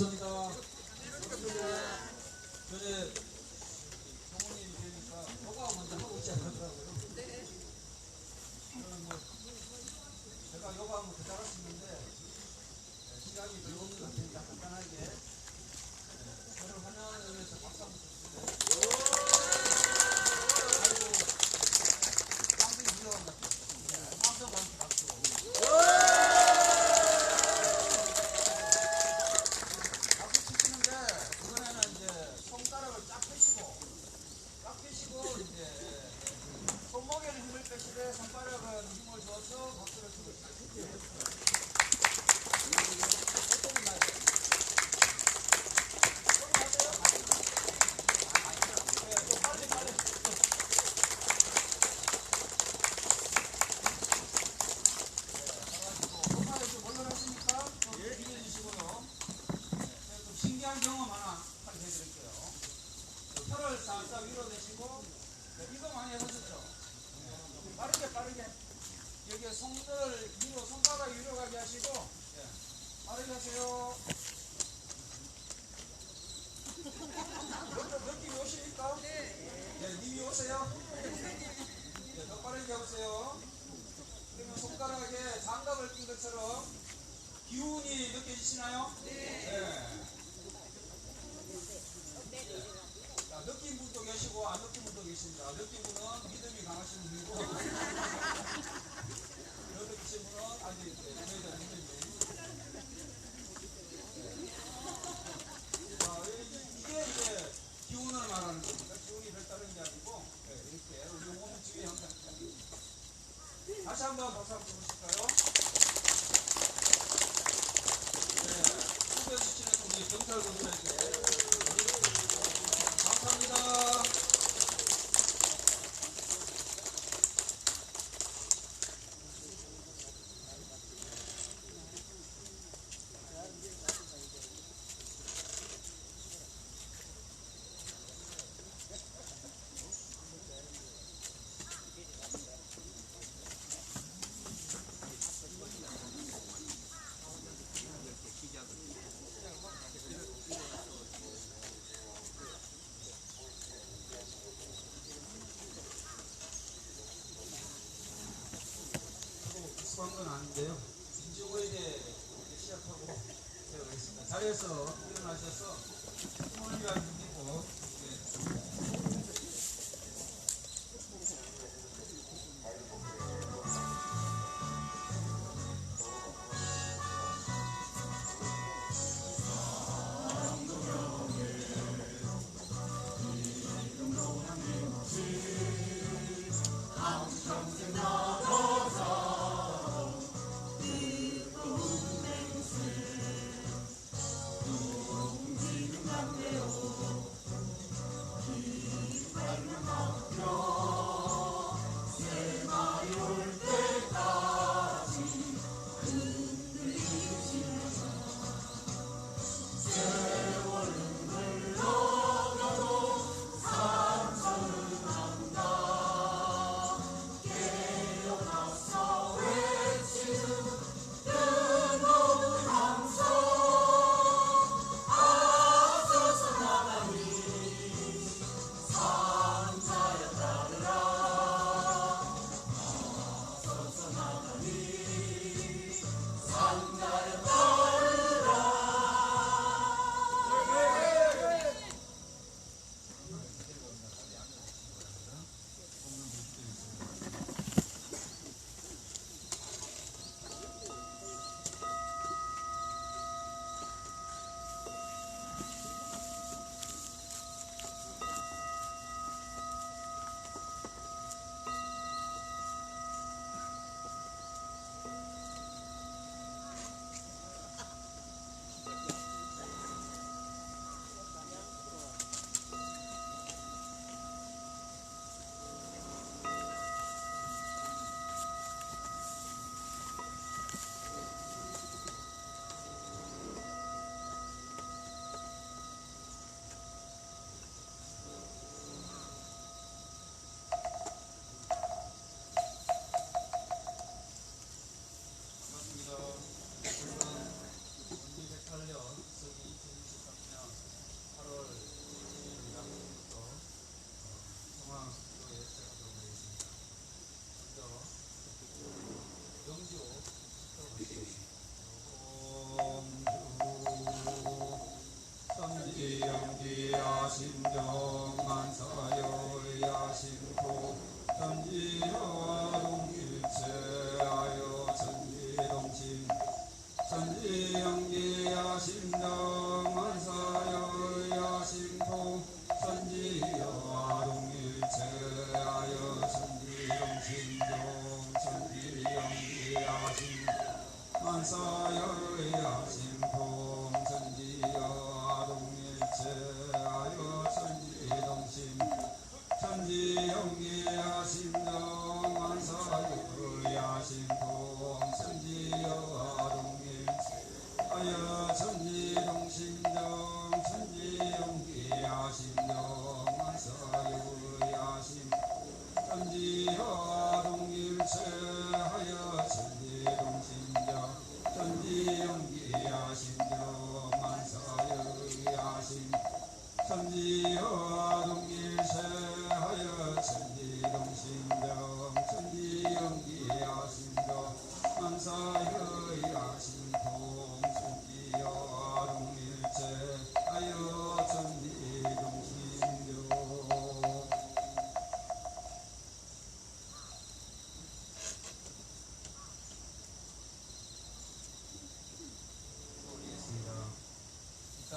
맞습니다. 전에 부모님이 되니까 요가 먼저 하고 있지 않더라고요. 네. 뭐 제가 요가하면 더 잘할 수 있는데 시간이 별로 없는 것 같으니까 간단하게 저를 환영하는 의미에서 박수 한번 주시면 아이고 깜짝 놀라운 것 같아요. 깜짝 놀란 박수. 박수 치시는데 그전에는 이제 손가락을 쫙 펴시고 이제 손목에는 힘을 빼시되 손가락은 힘을 줘서 박수를 치고 있어요. 신기한 경험 하나 해드릴게요. 혀를 싹싹 위로 대시고 이거 많이 해보셨죠? 빠르게 여기 손을 위로 손가락 위로 가게 하시고 빠르게 하세요. 느낌이 오십니까? 네. 님이 오세요? 네, 더 빠르게 해보세요. 그러면 손가락에 장갑을 낀 것처럼 기운이 느껴지시나요? 네. 자, 느낀 분도 계시고 안 느낀 분도 계십니다. 느낀 분은 믿음이 강하신 분이고 안 느끼신 분은 아직 저희들 믿음이. 자, 이게 이제 기운을 말하는 겁니다. 기운이 별다른 게 아니고 이렇게 우리 몸 지휘 형상. 다시 한번 박수 한번 쳐보실까요? 네, 후배주시는 우리 경찰분들에게 감사합니다. 건 아닌데요. 인지오일에 시작하고 세워가겠습니다. 자리에서 일어나셔서 손을 위하여 드리고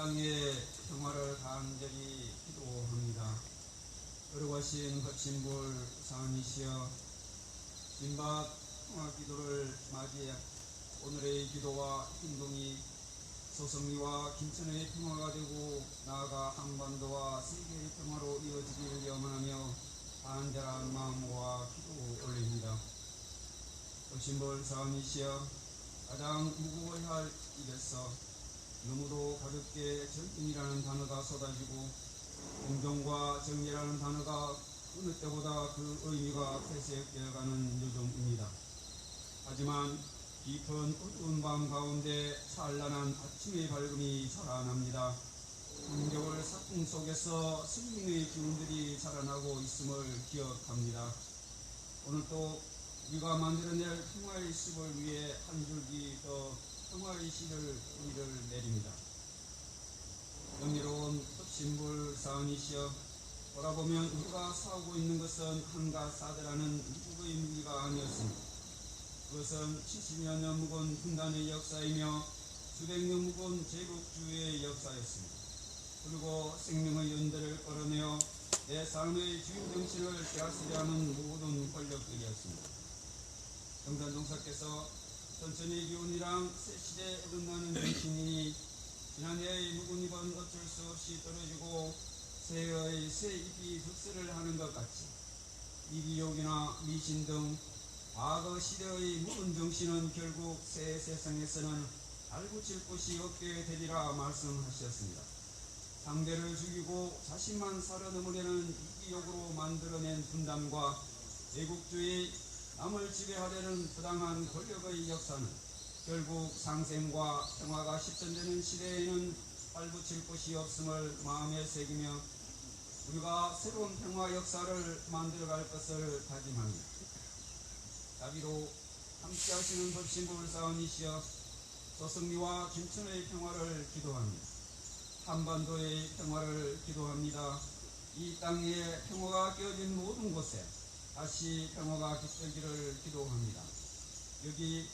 땅의 평화를 간절히 기도합니다. 거룩하신 거친불 사은이시여, 진밭 평화 기도를 맞이해 오늘의 기도와 행동이 소성리와 김천의 평화가 되고 나아가 한반도와 세계의 평화로 이어지기를 염원하며 간절한 마음과 기도 올립니다. 거친불 사은이시여, 가장 무거워할 일에서 너무도 가볍게 정의라는 단어가 쏟아지고 공정과 정의라는 단어가 어느 때보다 그 의미가 퇴색되어가는 요즘입니다. 하지만 깊은 어두운 밤 가운데 찬란한 아침의 밝음이 살아납니다. 한겨울 사풍 속에서 생명의 기운들이 자라나고 있음을 기억합니다. 오늘 또 우리가 만들어낼 평화의 숲을 위해 한 줄기 더 평화의 씨를 내립니다. 영예로운 거친불 사은이시여, 돌아보면 우리가 싸우고 있는 것은 한갓 사대라는 미국의 무기가 아니었습니다. 그것은 70여 년 묵은 분단의 역사이며 수백 년 묵은 제국주의의 역사였습니다. 그리고 생명의 연대를 끌어내어 내 삶의 주인 정신을 빼앗으려 하는 모든 권력들이었습니다. 정산동사께서 천천히 기운이랑 새 시대에 어긋나는 정신이니 지난해의 묵은 잎은 어쩔 수 없이 떨어지고 새의 새 잎이 득세를 하는 것 같이 이기욕이나 미신 등 과거 시대의 묵은 정신은 결국 새 세상에서는 달구칠 곳이 없게 되리라 말씀하셨습니다. 상대를 죽이고 자신만 살아남으려는 이기욕으로 만들어낸 분단과 애국주의, 남을 지배하려는 부당한 권력의 역사는 결국 상생과 평화가 실천되는 시대에는 발붙일 곳이 없음을 마음에 새기며 우리가 새로운 평화 역사를 만들어갈 것을 다짐합니다. 자비로 함께하시는 거친불 사은이시여, 소성리와 김천의 평화를 기도합니다. 한반도의 평화를 기도합니다. 이 땅에 평화가 깨어진 모든 곳에 다시 평화가 깃들기를 기도합니다. 여기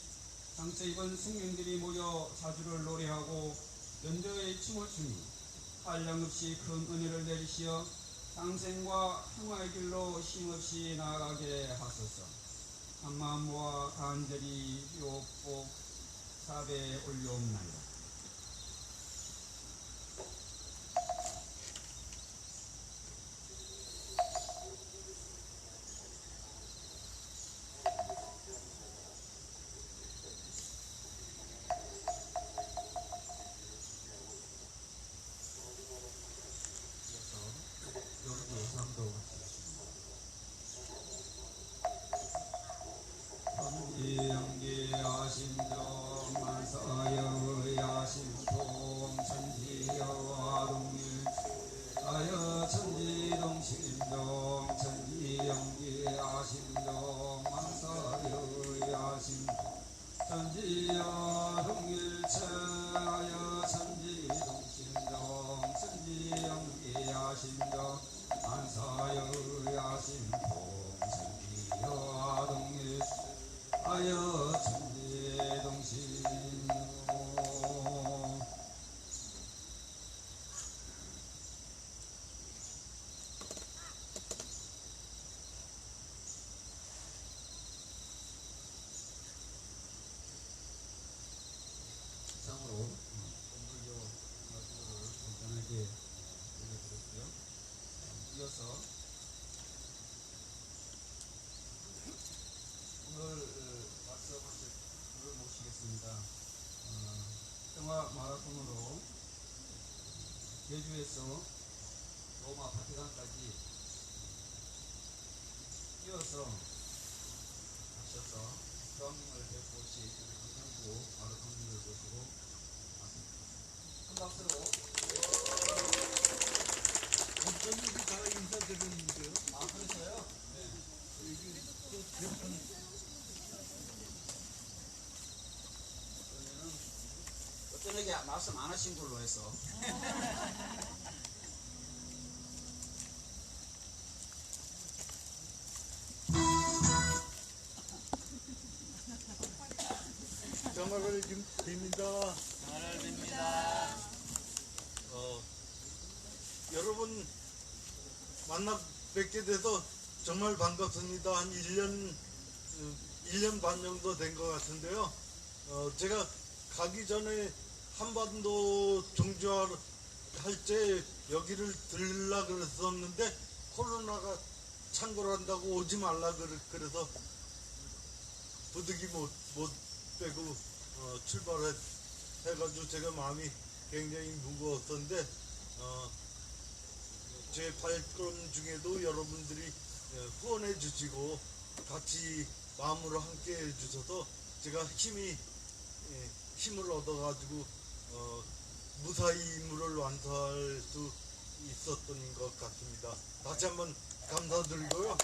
상처 입은 생명들이 모여 자주를 노래하고 연대의 춤을 추니 한량없이 큰 은혜를 내리시어 상생과 평화의 길로 힘없이 나아가게 하소서. 한마음 모아 간절히 비옵고 사배에 올려옵나이다. 마라톤으로 제주에서 로마 바티칸까지 뛰어서 가셔서 교황님을 뵙고 오신 강남구 마라톤을 보시고 왔습니다. 큰 박수로. 어쩐지 다 인사드렸는데요. 아, 그러세요? 네. 여기 또 대판 저녁에 말씀 안 하신 걸로 해서. 장학을 지금 빕니다. 장을 빕니다. 여러분 만나 뵙게 돼서 정말 반갑습니다. 한 1년 반 정도 된 것 같은데요. 제가 가기 전에 한반도 종주할 때 여기를 들으려 그랬었는데 코로나가 창궐한다고 오지 말라 그래서 부득이 못 빼고 출발해가지고 제가 마음이 굉장히 무거웠었는데 제 발걸음 중에도 여러분들이 후원해 주시고 같이 마음으로 함께 해 주셔서 제가 힘을 얻어가지고 무사히 임무를 완수할 수 있었던 것 같습니다. 다시 한번 감사드리고요.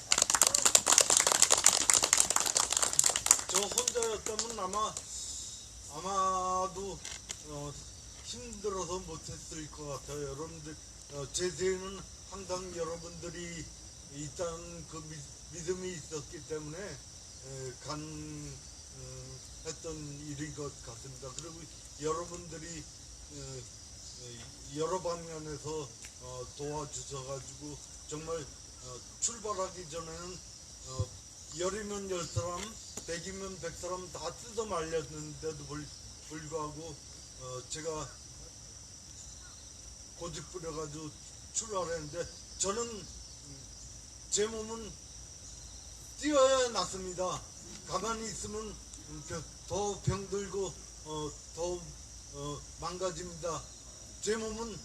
저 혼자였다면 아마도 힘들어서 못했을 것 같아요. 여러분들 제 뒤에는 항상 여러분들이 있다는 그 믿음이 있었기 때문에 했던 일인 것 같습니다. 그리고 여러분들이 여러 방면에서 도와주셔가지고 정말 출발하기 전에는 열이면 10사람, 100이면 100사람 다 뜯어 말렸는데도 불구하고 제가 고집 부려가지고 출발했는데 저는 제 몸은 뛰어야 낫습니다. 가만히 있으면 더 병들고 더 망가집니다. 제 몸은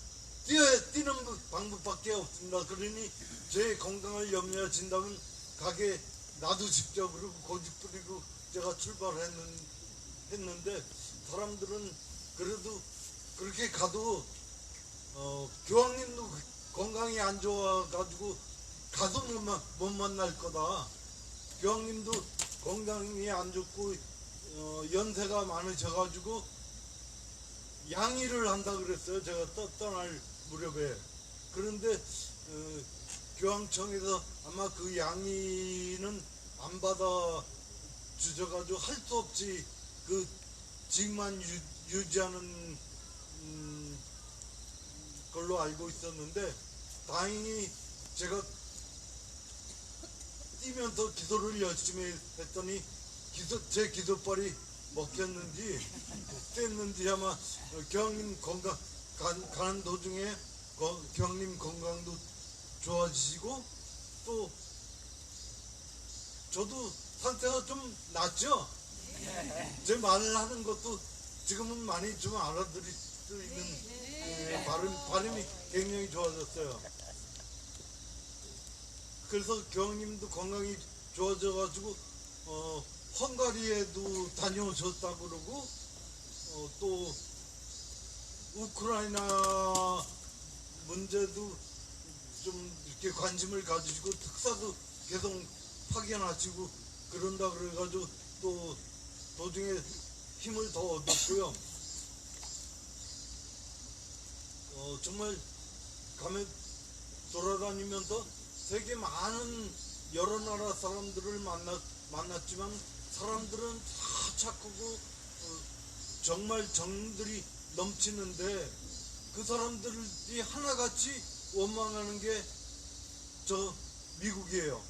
뛰는 방법밖에 없습니다. 그러니 제 건강을 염려하신다면 가게 놔두십시오. 그리고 고집 부리고 제가 출발했는데 사람들은 그래도 그렇게 가도 교황님도 건강이 안 좋아가지고 가도 못 만날 거다. 교황님도 건강이 안 좋고 연세가 많으셔가지고 양의를 한다 그랬어요. 제가 떠날 무렵에. 그런데 교황청에서 아마 그 양의는 안 받아 주셔가지고 할 수 없이 그 직만 유지하는 걸로 알고 있었는데 다행히 제가 뛰면서 기도를 열심히 했더니 제 기도발이 먹혔는지 뗐는지 아마 교황님 건강 가는 도중에 교황님 건강도 좋아지시고 또 저도 상태가 좀 낫죠. 제 말을 하는 것도 지금은 많이 좀 알아들을 수 있는 발음이 굉장히 좋아졌어요. 그래서 교황님도 건강이 좋아져가지고 헝가리에도 다녀오셨다고 그러고 또 우크라이나 문제도 좀 이렇게 관심을 가지시고 특사도 계속 파견하시고 그런다 그래가지고 또 도중에 힘을 더 얻었고요. 정말 가면 돌아다니면서 세계 많은 여러 나라 사람들을 만났지만 사람들은 다 착하고 정말 정들이 넘치는데 그 사람들이 하나같이 원망하는 게 저 미국이에요.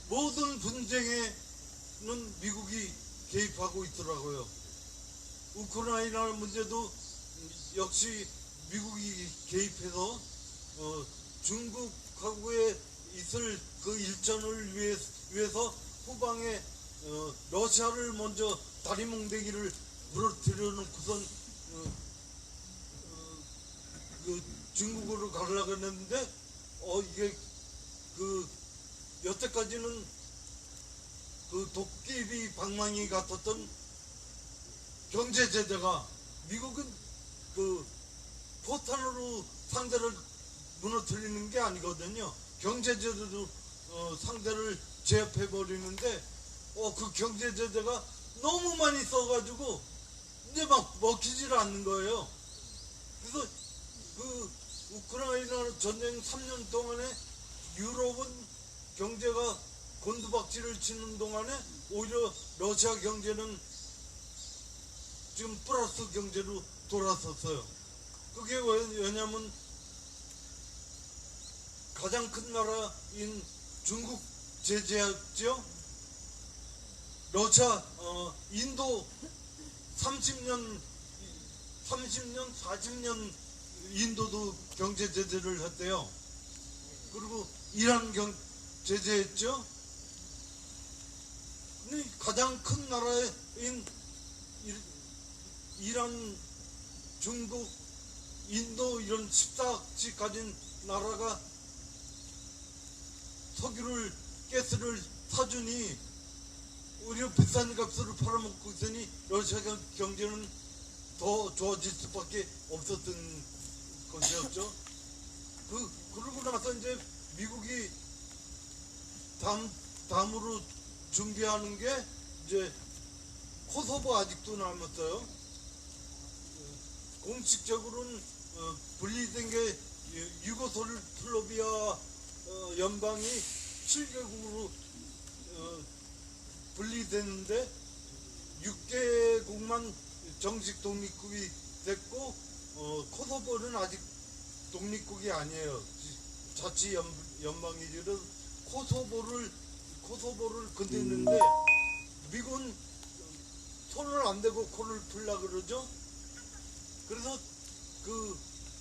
모든 분쟁에는 미국이 개입하고 있더라고요. 우크라이나 문제도 역시 미국이 개입해서 중국하고의 있을 그 일전을 위해서 후방에 러시아를 먼저 다리몽댕이를 무너뜨려 놓고선 그 중국으로 가려고 했는데 이게 그 여태까지는 그 도깨비 방망이 같았던 경제 제재가 미국은 그 포탄으로 상대를 무너뜨리는 게 아니거든요. 경제 제재도 상대를 제압해 버리는데 그 경제 제재가 너무 많이 써가지고 이제 막 먹히질 않는 거예요. 그래서 그 우크라이나 전쟁 3년 동안에 유럽은 경제가 곤두박질을 치는 동안에 오히려 러시아 경제는 지금 플러스 경제로 돌아섰어요. 그게 왜냐면 가장 큰 나라인 중국 제재했죠. 러시아, 인도 30년, 40년 인도도 경제 제재를 했대요. 그리고 이란 제재했죠. 근데 가장 큰 나라인 이란, 중국, 인도 이런 14지 가진 나라가 석유를, 가스를 사주니 오히려 비싼 값으로 팔아먹고 있으니 러시아 경제는 더 좋아질 수밖에 없었던 것이었죠. 그러고 나서 이제 미국이 다음으로 준비하는 게 이제 코소보 아직도 남았어요. 공식적으로는 분리된 게 유고슬라비아 연방이 7개국으로 분리됐는데 6개국만 정식 독립국이 됐고 코소보는 아직 독립국이 아니에요. 자치 연방이죠. 코소보를 건드는데 미국은 손을 안 대고 코를 풀라 그러죠. 그래서 그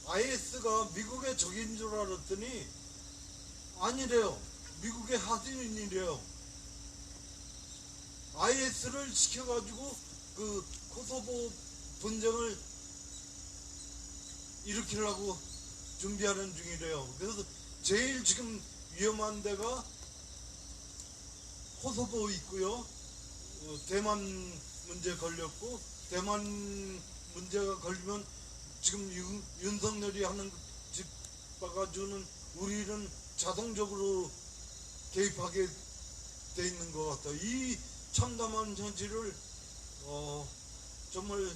IS가 미국의 적인 줄 알았더니 아니래요. 미국의 하수인이래요. IS를 시켜가지고 그 코소보 분쟁을 일으키려고 준비하는 중이래요. 그래서 제일 지금 위험한 데가 코소보 있고요. 대만 문제 걸렸고, 대만 문제가 걸리면 지금 윤석열이 하는 집 봐가지고는 우리는 자동적으로 개입하게 돼 있는 것 같아요. 이 참담한 현실을 정말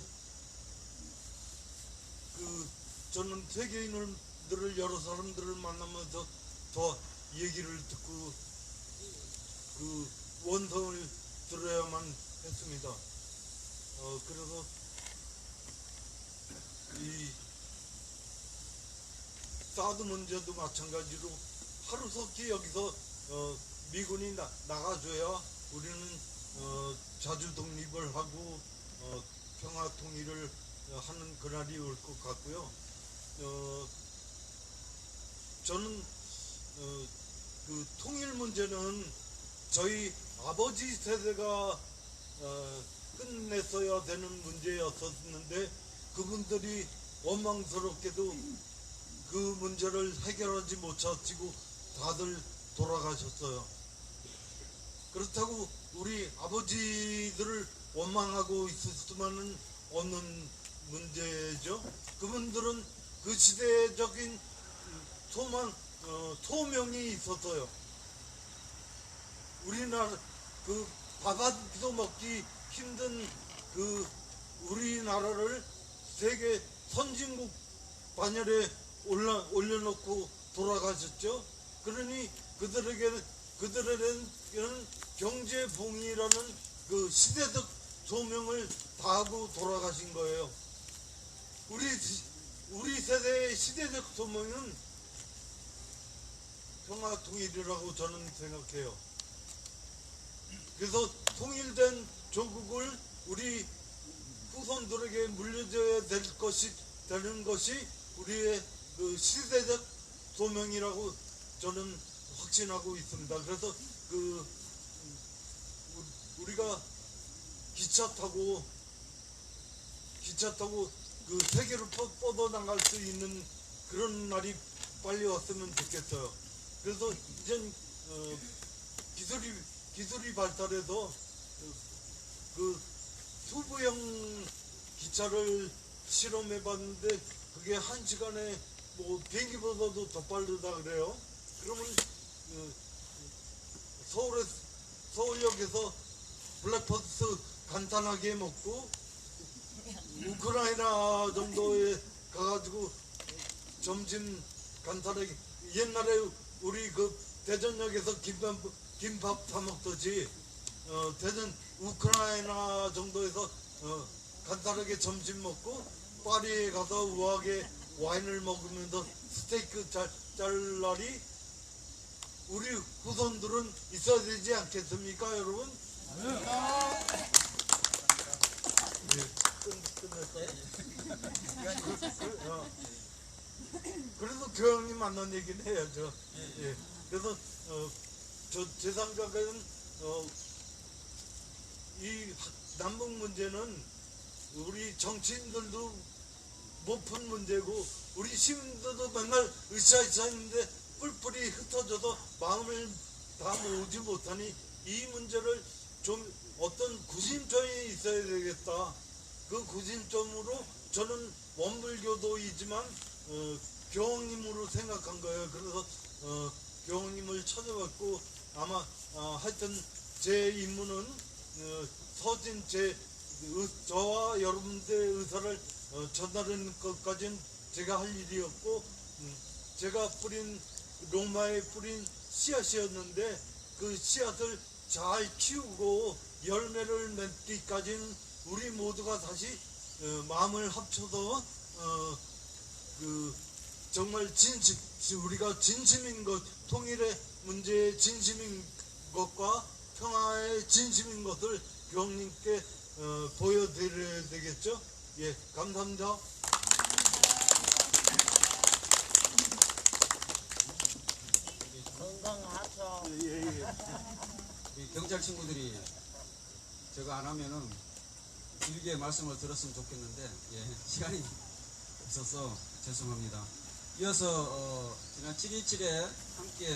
저는 세계인들을 여러 사람들을 만나면서 더 얘기를 듣고 원성을 들어야만 했습니다. 그래서 이 사드 문제도 마찬가지로 하루속히 여기서 미군이 나가줘야 우리는 자주 독립을 하고 평화 통일을 하는 그날이 올 것 같고요. 저는 그 통일 문제는 저희 아버지 세대가 끝냈어야 되는 문제였었는데 그분들이 원망스럽게도 그 문제를 해결하지 못하시고 다들 돌아가셨어요. 그렇다고 우리 아버지들을 원망하고 있을 수만은 없는 문제죠. 그분들은 그 시대적인 소명이 있었어요. 우리나라 밥 한 끼도 먹기 힘든 우리나라를 세계 선진국 반열에 올려놓고 돌아가셨죠. 그러니 그들에게는 경제봉이라는 그 시대적 소명을 다하고 돌아가신 거예요. 우리 세대의 시대적 소명은 평화 통일이라고 저는 생각해요. 그래서 통일된 조국을 우리 후손들에게 물려줘야 되는 것이 우리의 그 시대적 소명이라고 저는 확신하고 있습니다. 그래서 우리가 기차 타고 그 세계로 뻗어나갈 수 있는 그런 날이 빨리 왔으면 좋겠어요. 그래서 이젠 기술이 발달해서 그 수부형 기차를 실험해 봤는데 그게 1시간에 뭐 비행기보다도 더 빠르다 그래요. 그러면 서울역에서 블랙버스 간단하게 먹고 우크라이나 정도에 가가지고 점심 간단하게, 옛날에 우리 그 대전역에서 김밥 사 먹듯이 대전 우크라이나 정도에서 간단하게 점심 먹고 파리에 가서 우아하게 와인을 먹으면서 스테이크 짤 날이 우리 후손들은 있어야 되지 않겠습니까, 여러분? 끝낼까요? 그래서 교황님 만난 얘기는 해야죠. 예. 그래서 제 생각에는 이 남북 문제는 우리 정치인들도 못 푼 문제고 우리 시민들도 맨날 으쌰으쌰했는데 뿔뿔이 흩어져서 마음을 다 모으지 못하니 이 문제를 좀 어떤 구심점이 있어야 되겠다. 그 구심점으로 저는 원불교도이지만 교황님으로 생각한 거예요. 그래서 교황님을 찾아봤고 아마 하여튼 제 임무는 서진 저와 여러분들의 의사를 전달하는 것까지는 제가 할 일이었고 제가 로마에 뿌린 씨앗이었는데 그 씨앗을 잘 키우고 열매를 맺기까지는 우리 모두가 다시 마음을 합쳐서 정말 우리가 진심인 것, 통일의 문제의 진심인 것과 평화의 진심인 것을 교황님께 보여드려야 되겠죠? 예, 감사합니다. 건강하죠. 이 경찰 친구들이 저거 안 하면은 길게 말씀을 들었으면 좋겠는데 시간이 없어서 죄송합니다. 이어서 지난 7.27에 함께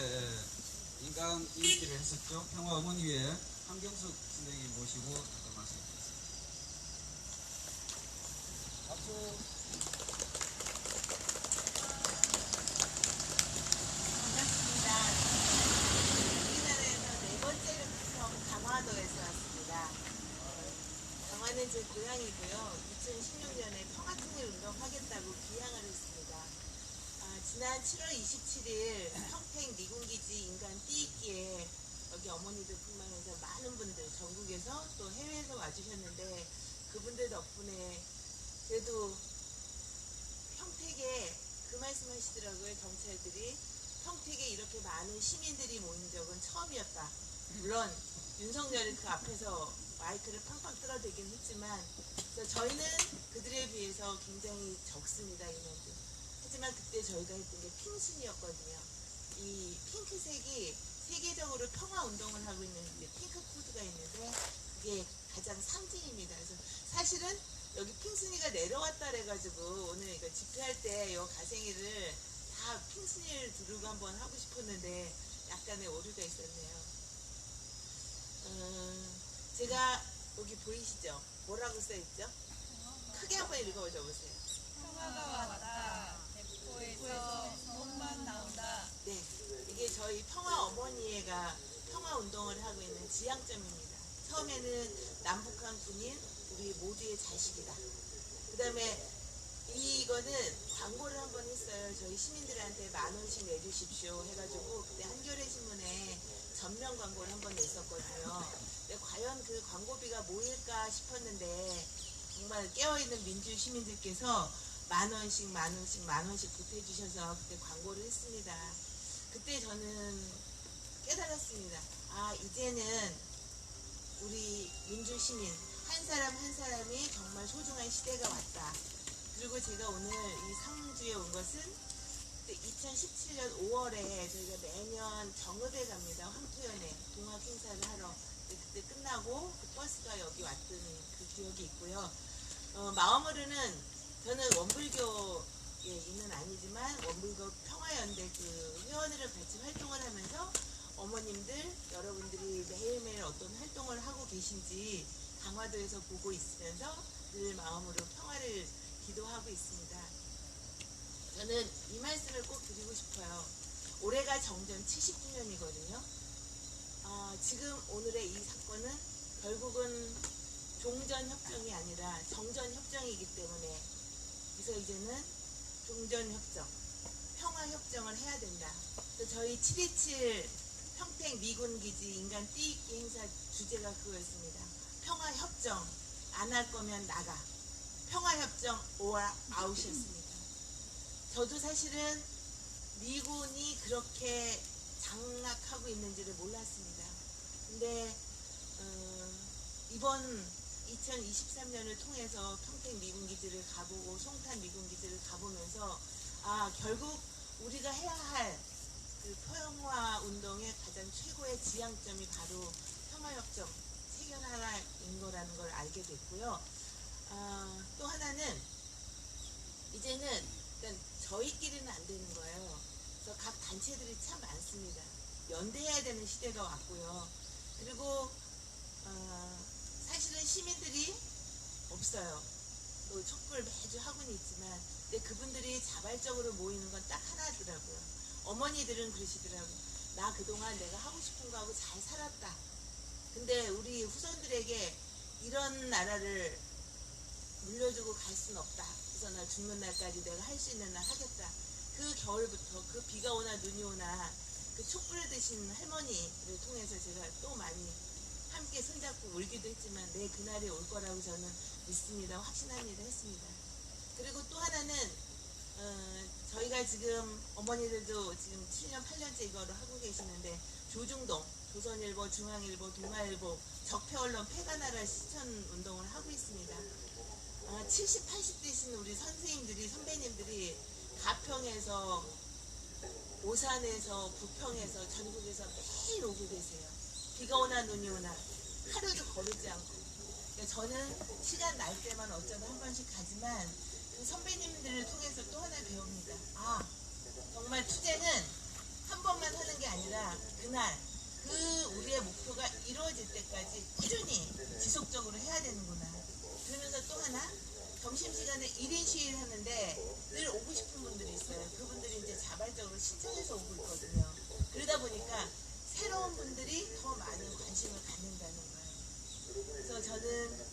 인간 이웃기를 했었죠. 평화 어머니회 한경숙 선생님 모시고 잠깐 말씀드리겠습니다. 박수. 반갑습니다. 우리나라에서 네 번째로 큰 강화도에서 왔습니다. 강화는 제 고향이고요. 2016년에 평화통일운동 하겠다고 기항을 했습니다. 지난 7월 27일 평택 미군기지 인간 띠익기에 여기 어머니들 뿐만 아니라 많은 분들 전국에서 또 해외에서 와주셨는데 그분들 덕분에 그래도 평택에 그 말씀 하시더라고요. 경찰들이 평택에 이렇게 많은 시민들이 모인 적은 처음이었다. 물론 윤석열이 그 앞에서 마이크를 팡팡 쓸어대긴 했지만 저희는 그들에 비해서 굉장히 적습니다. 인원들. 하지만 그때 저희가 했던 게 핑신이었거든요. 이 핑크색이 세계적으로 평화운동을 하고 있는 핑크 코드가 있는데 그게 가장 상징입니다. 그래서 사실은 여기 핑순이가 내려왔다 그래가지고 오늘 이거 집회할 때 이 가생이를 다 핑순이를 두르고 한번 하고 싶었는데 약간의 오류가 있었네요. 제가 여기 보이시죠? 뭐라고 써있죠? 크게 한번 읽어줘 보세요. 평화가 왔다. 대포에서 손만 나온다. 네, 이게 저희 평화 어머니회가 평화 운동을 하고 있는 지향점입니다. 처음에는 남북한 군인 우리 모두의 자식이다. 그 다음에 이거는 광고를 한번 했어요. 저희 시민들한테 10,000원씩 내주십시오 해가지고 그때 한겨레 신문에 전면 광고를 한번 냈었거든요. 근데 과연 그 광고비가 모일까 싶었는데 정말 깨어있는 민주 시민들께서 10,000원씩 보태주셔서 그때 광고를 했습니다. 그때 저는 깨달았습니다. 이제는 우리 민주 시민 한 사람 한 사람이 정말 소중한 시대가 왔다. 그리고 제가 오늘 이 상주에 온 것은 2017년 5월에 저희가 매년 정읍에 갑니다. 황토연에 동학 행사를 하러. 그때 끝나고 그 버스가 여기 왔던 그 기억이 있고요. 마음으로는 저는 원불교에는 아니지만 원불교 평화연대 그 회원으로 같이 활동을 하면서 어머님들 여러분들이 매일매일 어떤 활동을 하고 계신지 강화도에서 보고 있으면서 늘 마음으로 평화를 기도하고 있습니다. 저는 이 말씀을 꼭 드리고 싶어요. 올해가 정전 70주년이거든요. 지금 오늘의 이 사건은 결국은 종전협정이 아니라 정전협정이기 때문에 그래서 이제는 종전협정, 평화협정을 해야 된다. 그래서 저희 7.27 평택 미군기지 인간 띠익기 행사 주제가 그거였습니다. 평화협정 안 할 거면 나가. 평화협정 or out이었습니다. 저도 사실은 미군이 그렇게 장악하고 있는지를 몰랐습니다. 근데 이번 2023년을 통해서 평택 미군기지를 가보고 송탄 미군기지를 가보면서 결국 우리가 해야 할 그 평화 운동의 가장 최고의 지향점이 바로 평화협정 체결하라인 거라는 걸 알게 됐고요. 또 하나는 이제는 그러니까 저희끼리는 안 되는 거예요. 그래서 각 단체들이 참 많습니다. 연대해야 되는 시대가 왔고요. 그리고 사실은 시민들이 없어요. 또 촛불 매주 하고는 있지만 근데 그분들이 자발적으로 모이는 건 딱 하나더라고요. 어머니들은 그러시더라고요. 나 그동안 내가 하고 싶은 거 하고 잘 살았다. 근데 우리 후손들에게 이런 나라를 물려주고 갈 수는 없다. 그래서 나 죽는 날까지 내가 할 수 있는 날 하겠다. 그 겨울부터 그 비가 오나 눈이 오나 그 촛불을 드신 할머니를 통해서 제가 또 많이 함께 손잡고 울기도 했지만 내 그날이 올 거라고 저는 믿습니다. 확신합니다. 했습니다. 그리고 또 하나는 저희가 지금 어머니들도 지금 7년 8년째 이거를 하고 계시는데 조중동, 조선일보, 중앙일보, 동아일보, 적폐언론 폐가나라 실천운동을 하고 있습니다. 70, 80대신 우리 선생님들이 선배님들이 가평에서 오산에서 부평에서 전국에서 매일 오고 계세요. 비가 오나 눈이 오나 하루도 거르지 않고. 그러니까 저는 시간 날 때만 어쩌다 한 번씩 가지만 그 선배님들을 통해서 또 하나 배웁니다. 정말 투쟁은 한 번만 하는 게 아니라 그날 그 우리의 목표가 이루어질 때까지 꾸준히 지속적으로 해야 되는구나. 그러면서 또 하나 점심시간에 1인 시위를 하는데 늘 오고 싶은 분들이 있어요. 그분들이 이제 자발적으로 신청해서 오고 있거든요. 그러다 보니까 새로운 분들이 더 많은 관심을 갖는다는 거예요. 그래서 저는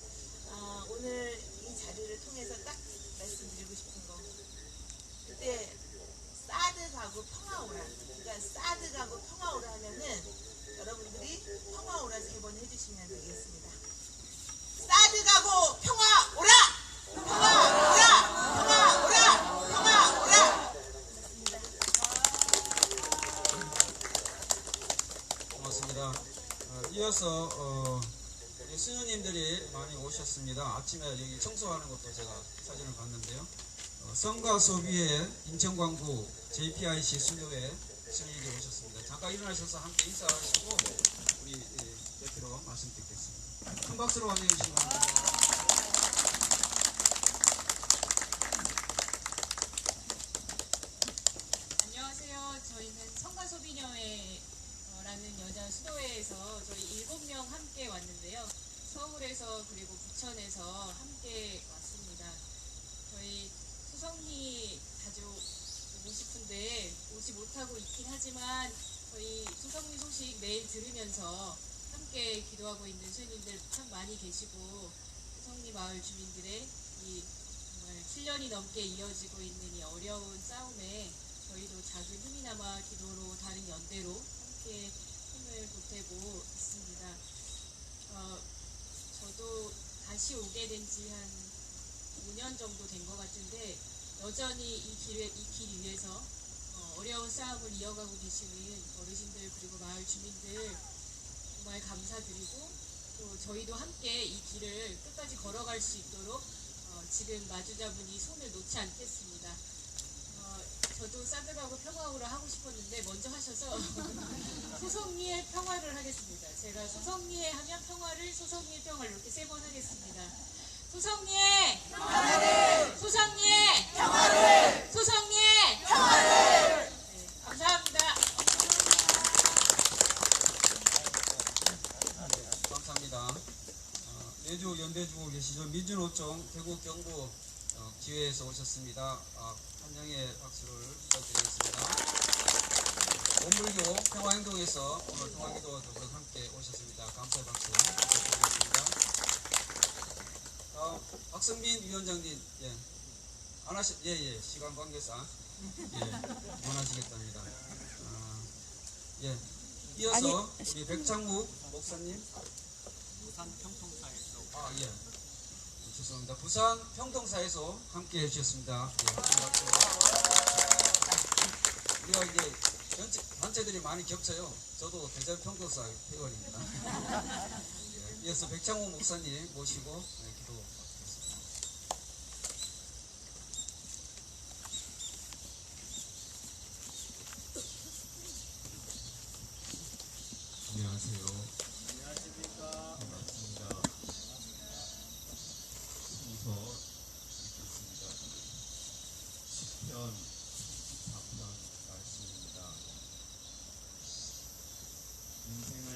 오늘 이 자리를 통해서 딱 말씀드리고 싶은 거. 그때 사드 가고 평화오라. 그러니까 사드 가고 평화오라 하면은 여러분들이 평화오라 3번 해주시면 되겠습니다. 사드 가고 평화오라! 평화오라! 평화오라! 평화오라! 고맙습니다. 이어서 우리 수녀님들이 많이 오셨습니다. 아침에 여기 청소하는 것도 제가 사진을 봤는데요. 성가 소비회 인천광구 JPIC 수료회 수녀님들이 오셨습니다. 잠깐 일어나셔서 함께 인사하시고 우리 대표로 말씀 듣겠습니다. 큰 박수로 환영해 주시기 바랍니다. 안녕하세요. 저희는 성가소비녀회라는 여자 수도회에서 저희 7명 함께 왔는데요. 서울에서 그리고 부천에서 함께 왔습니다. 저희 수성리 자주 오고 싶은데 오지 못하고 있긴 하지만 저희 수성리 소식 매일 들으면서 함께 기도하고 있는 수녀님들 참 많이 계시고 수성리 마을 주민들의 이 정말 7년이 넘게 이어지고 있는 이 어려운 싸움에 저희도 작은 힘이나마 기도로 다른 연대로 함께 힘을 보태고 있습니다. 저도 다시 오게 된 지 한 5년 정도 된 것 같은데 여전히 이 길 위에서 어려운 싸움을 이어가고 계시는 어르신들 그리고 마을 주민들 정말 감사드리고 또 저희도 함께 이 길을 끝까지 걸어갈 수 있도록 지금 마주자분이 손을 놓지 않겠습니다. 저도 사드가고 평화오라 하고 싶었는데 먼저 하셔서 소성리의 평화를 하겠습니다. 제가 소성리에 하면 평화를 소성리의 평화를 이렇게 3번 하겠습니다. 소성리의 평화를! 소성리의 평화를! 소성리의 평화를! 네, 감사합니다. 감사합니다. 매주 연대주고 계시죠. 민주노총 대구 경북 기회에서 오셨습니다. 환영의 박수를 부탁드리겠습니다. 원불교 평화행동에서 오늘 평화기도와 더불어 함께 오셨습니다. 감사의 박수 부탁드리겠습니다. 박성민 위원장님, 시간 관계상 원하시겠답니다. 이어서 우리 백창묵 목사님. 부산 평통사에서 죄송합니다. 부산 평통사에서 함께 해주셨습니다. 우리가 이제 단체들이 많이 겹쳐요. 저도 대전평도사 회원입니다. 예, 이어서 백창호 목사님 모시고 기도. 안녕하세요. 안녕하십니까. 반갑습니다. 순서 읽겠습니다. 시편 34편 말씀입니다. 인생을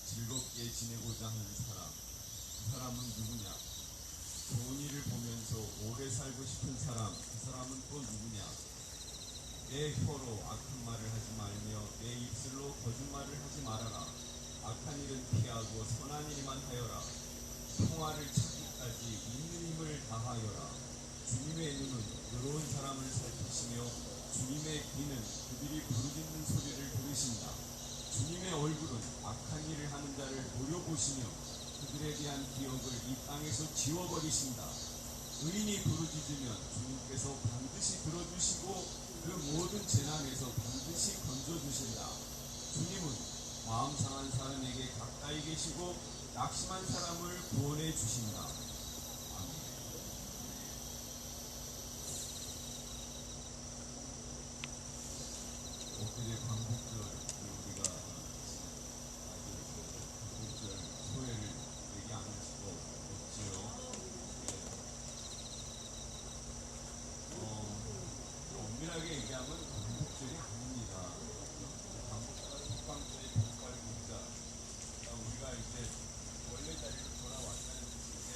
즐겁게 지내고자 하는 사람, 그 사람은 누구냐? 좋은 일을 보면서 오래 살고 싶은 사람, 그 사람은 또 누구냐? 내 혀로 악한 말을 하지 말며 내 입술로 거짓말을 하지 말아라. 악한 일은 피하고 선한 일만 하여라. 평화를 찾기까지 있는 힘을 다하여라. 주님의 눈은 의로운 사람을 살피시며 주님의 귀는 그들이 부르짖는 소리를 들으신다. 주님의 얼굴은 악한 일을 하는 자를 노려보시며 그들에 대한 기억을 이 땅에서 지워버리신다. 의인이 부르짖으면 주님께서 반드시 들어주시고 그 모든 재난에서 반드시 건져주신다. 주님은 마음 상한 사람에게 가까이 계시고 낙심한 사람을 구원해 주신다. 아멘. 엊그제 광복절 우리가 광복절 소회를 얘기 안 할 수가 없지요. 엄밀하게 얘기하면 광복절이 아닙니다. 광복절은 북방절의 벽발 공자. 우리가 이제 원래 자리로 돌아왔다는 뜻인데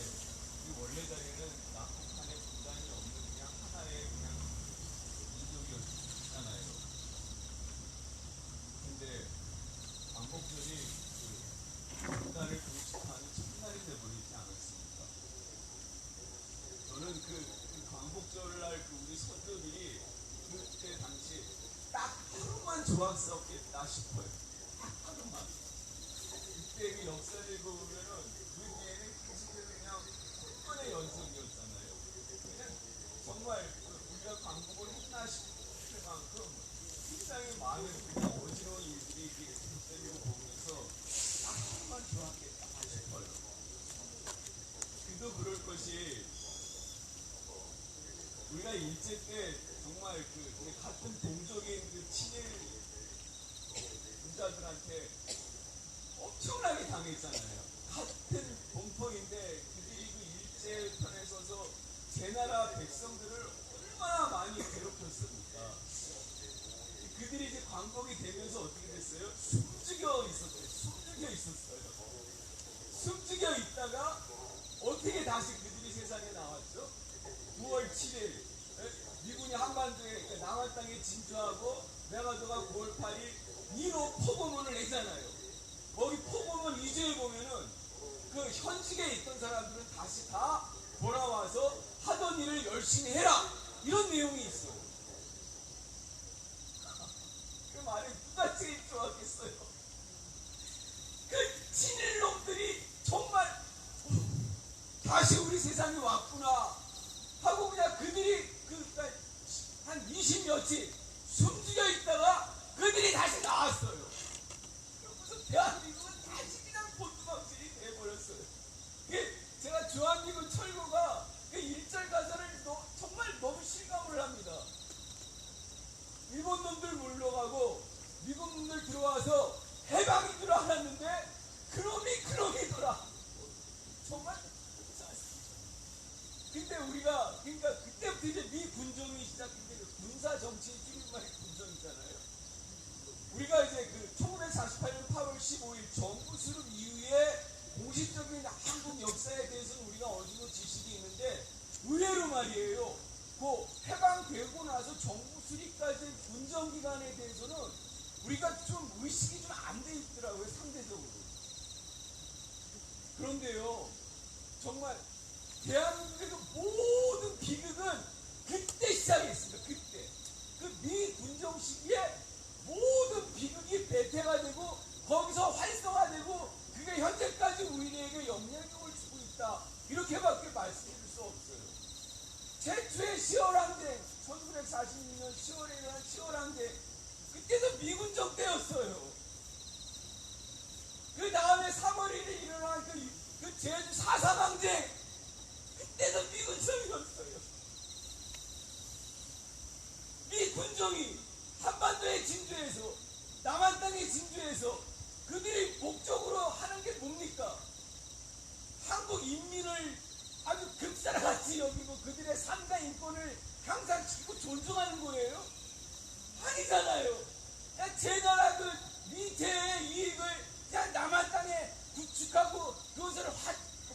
이 원래 자리는 남북한의 분단이 없는 그냥 하나의 그냥 민족이었잖아요. 근데 광복절이 그 분단을 공식화하는 첫날이 돼버리지 않았습니까? 저는 그 광복절날 그 우리 선조들이 그때 당시 딱 하루만 조각스럽겠다 싶어요. 딱 하루만. 그때 그 역사를 보면은 그 뒤에는 사실은 그냥 한 번의 연속이었잖아요. 그냥 정말 우리가 광복을 했나 싶을 만큼 굉장히 많은 그냥 어지러운 일들이 이렇게 계속되는 거 보면서 딱 하루만 조각겠다 싶어요. 그도 그럴 것이 우리가 일제 때 정말 그 같은 동족인 그 친일 군자들한테 엄청나게 당했잖아요. 같은 동포인데 그들이 그 일제 편에 서서 제 나라 백성들을 얼마나 많이 괴롭혔습니까? 그들이 이제 광복이 되면서 어떻게 됐어요? 숨죽여 있었어요. 숨죽여 있다가 어떻게 다시 그들이 세상에 나왔죠? 9월 7일 미군이 한반도에 남한 땅에 진주하고 메가더가 9월 8일 2로 포고문을 내잖아요. 거기 포고문 2조에 보면은 그 현직에 있던 사람들은 다시 다 돌아와서 하던 일을 열심히 해라 이런 내용이 있어요. 그 말에 누가 제일 좋았겠어요? 그 친일놈들이 정말 다시 우리 세상에 왔구나 하고 그냥 그들이 한 20며칠 숨죽여 있다가 그들이 다시 나왔어요. 그래서 대한민국은 다시 그냥 본두방질이 돼버렸어요. 제가 주한미군 철거가 그 1절 가사를 정말 너무 실감을 합니다. 일본 놈들 물러가고 미국 놈들 들어와서 해방인 줄 알았는데 그놈이더라. 정말 근데 우리가 그러니까 그때부터 이제 미 군정이 시작된 군사 정치의 줄임말이 군정이잖아요. 우리가 이제 그 1948년 8월 15일 정부 수립 이후에 공식적인 한국 역사에 대해서는 우리가 어느 정도 지식이 있는데 의외로 말이에요. 그 해방되고 나서 정부 수립까지 군정 기간에 대해서는 우리가 좀 의식이 좀 안 돼 있더라고요, 상대적으로. 그런데요, 정말 대한민국의 모든 비극은 그때 시작했습니다. 그때 그 미 군정 시기에 모든 비극이 배태가 되고 거기서 활성화되고 그게 현재까지 우리에게 영향력을 주고 있다. 이렇게밖에 말씀드릴 수 없어요. 최초의 10월 항쟁 1946년 10월에 일어난 10월 항쟁 그때도 미군정 때였어요. 그 다음에 3월 1일에 일어난 그 제주 4.3 항쟁, 그때도 미군정이었어요. 미 군정이 한반도의 진주에서, 남한 땅의 진주에서 그들이 목적으로 하는 게 뭡니까? 한국 인민을 아주 급사같이 여기고 그들의 삶과 인권을 항상 지키고 존중하는 거예요? 아니잖아요. 그냥 제 나라 그 미태의 이익을 그냥 남한 땅에 구축하고 그것을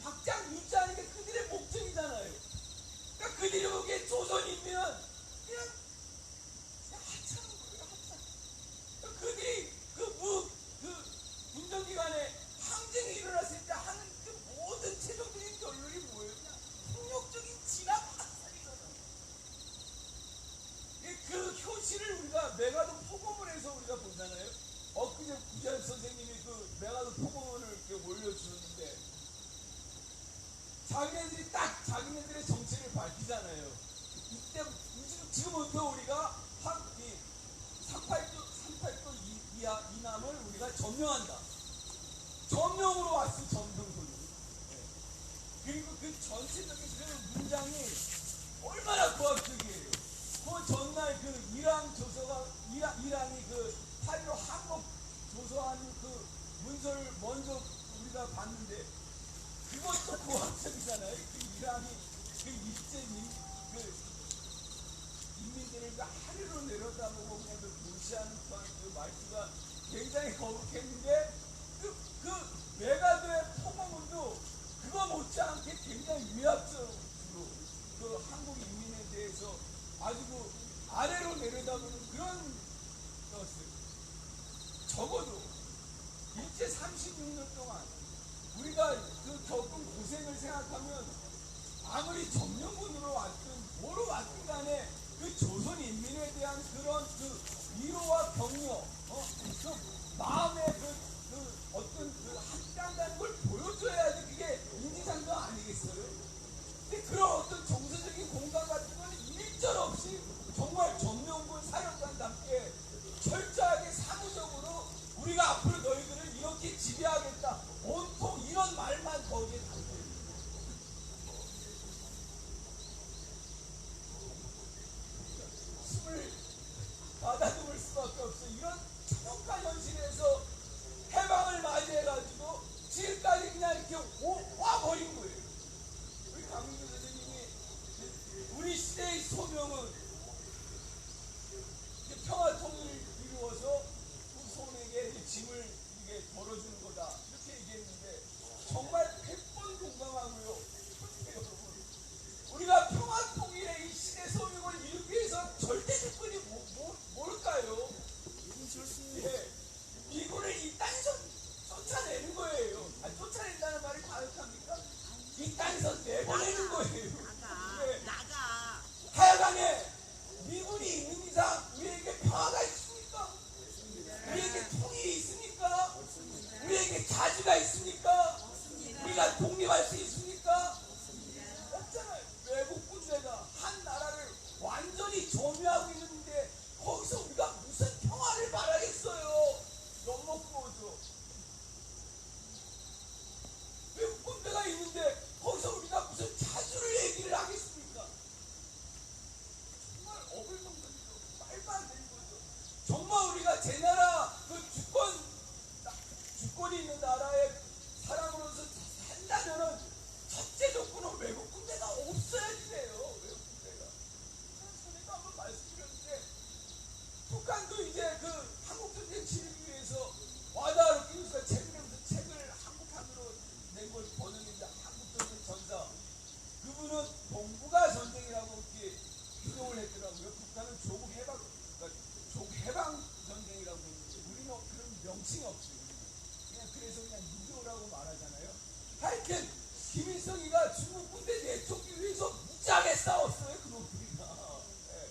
확장 유지하는 게 그들의 목적이잖아요. 그러니까 그들이 보기에 조선인민은 그냥 하찮은 거예요, 하찮은. 그러니까 그들이 그 군정기관에 항쟁이 일어났을 때 하는 그 모든 최종적인 결론이 뭐예요? 그냥 폭력적인 진압 학살이잖아요. 그 효시를 우리가 메가돈 포고문에서 우리가 보잖아요. 엊그제 구자엽 선생님이 그 메가돈 포고문을 이렇게 올려주셨는데 자기네들이 딱 자기네들의 정체를 밝히잖아요. 이때 지금부터 우리가 38도 이남을 우리가 점령한다. 점령으로 왔어, 점령으로. 그리고 그 전체적인 그 문장이 얼마나 고압적이에요. 그 전날 그 이란이 그 8.15 항목 조서한 그 문서를 먼저 우리가 봤는데 그것도 고압적이잖아요. 그 이란이 그 입제민 그 인민들을 그 하늘로 내려다보고 그냥 그 무시하는 그 말투가 굉장히 거북했는데 그 메가드의 포고문도 그거 못지않게 굉장히 위압적으로 그 한국 인민에 대해서 아주 그 아래로 내려다보는 그런 것을 적어도 일제 36년 동안 우리가 그 겪은 고생을 생각하면 아무리 점령군으로 왔든 뭐로 왔든 간에 그 조선 인민에 대한 그런 그 위로와 격려, 그 마음의 그 어떤 그 함께한다는 걸 보여줘야지 그게 인지상정 아니겠어요? 근데 그런 어떤 정서적인 공감 같은 건 일절 없이 정말 점령군 사령관답게 철저하게 사무적으로 우리가 앞으로 너희들을 이렇게 지배하겠다. 온통 이런 말만 거기에 담겨있어요. 숨을 가다듬을 수밖에 없어요. 이런 참혹한 현실에서 해방을 맞이해가지고 지금까지 그냥 이렇게 와버린 거예요. 우리 강민주 선생님이 우리 시대의 소명은 평화 통일을 이루어서 후손에게 짐을 이게 덜어주는 거다. 이렇게 얘기했는데 정말 100번 공감하고요. 여러분, 우리가 평화 통일의 이 시대 소명을 이루기 위해서 절대 조건이 뭘까요? 예, 미군을 이 땅에서 쫓아내는 거예요. 아니, 쫓아낸다는 말이 과격합니까? 이 땅에서 내보내는 거예요. 예. 하여간에 미군이 있는 이상 우리에게 평화가 있습니까? 우리에게 통일이 있습니까? 우리에게 자주가 있습니까? 우리가 독립할 수 있습니까? 없잖아요. 외국 군대가 한 나라를 완전히 점유하고 있는데 거기서 우리가 무슨 평화를 바라겠어요? 엿먹고 오죠. 외국 군대가 있는데 거기서 우리가 무슨 자주를 얘기를 하겠습니까? 정말 어불성설이죠. 말도 안 되는 거죠. 정말 우리가 제 나라 그 주권이 있는 나라의 사람으로서 산다면은 첫째 조건은 외국 군대가 없어야지 돼요. 외국 군대가. 전에도 한번 말씀드렸는데 북한도 이제 그 한국전쟁 치르기 위해서 와다로 끼우니까 책을 한국판으로 낸 걸 번역인데 한국전쟁 전사. 그분은 동북아 전쟁이라고 이렇게 규정을 했더라고요. 북한은 조국 해방 전쟁이라고 했는데 우리는 그런 명칭이 없어요. 그래서 그냥 유교라고 말하잖아요. 하여튼 김일성이가 중국 군대 내쫓기 위해서 무지하게 싸웠어요. 그놈들이가. 네.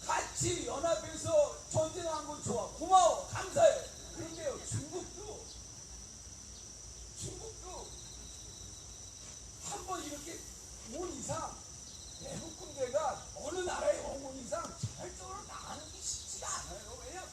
같이 연합해서 전쟁한 건 좋아. 고마워. 감사해. 그런데요. 중국도 한 번 이렇게 온 이상 외국 군대가 어느 나라에 온 이상 자발적으로 나가는 게 쉽지가 않아요. 왜냐면